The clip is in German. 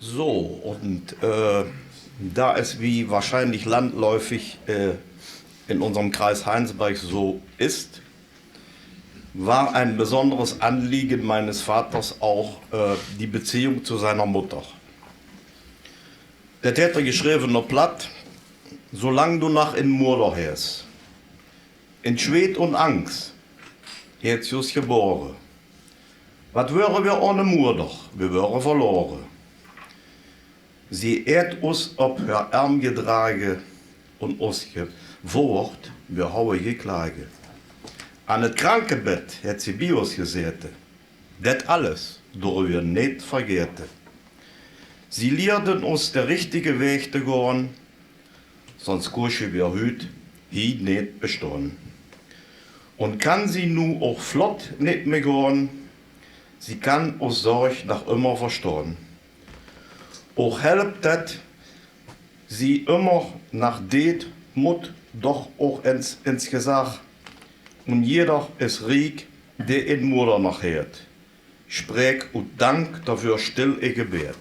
So, und da es wie wahrscheinlich landläufig in unserem Kreis Heinsberg so ist, war ein besonderes Anliegen meines Vaters auch die Beziehung zu seiner Mutter. Der hätte geschrieben noch platt: Solange du nach in Murder hast, in Schwed und Angst, jetzt just geboren. Was wären wir ohne Murder? Wir wären verloren. Sie ehrt uns ob her Arm getragen und uns gewort, wir hauen geklage. An het Krankenbett hat sie bei uns gesäte. Das alles dürfen wir nicht vergessen. Sie lehrten uns der richtige Weg zu gehen, sonst kuschen wir heute hier nicht bestehen. Und kann sie nu auch flott nicht mehr gehen, sie kann uns Sorg noch immer verstehen. Auch helpt das, sie immer nach det Mut doch auch ins Gesag. Und jeder ist riek, der in Mutter noch hört. Sprech und Dank dafür still ihr Gebet.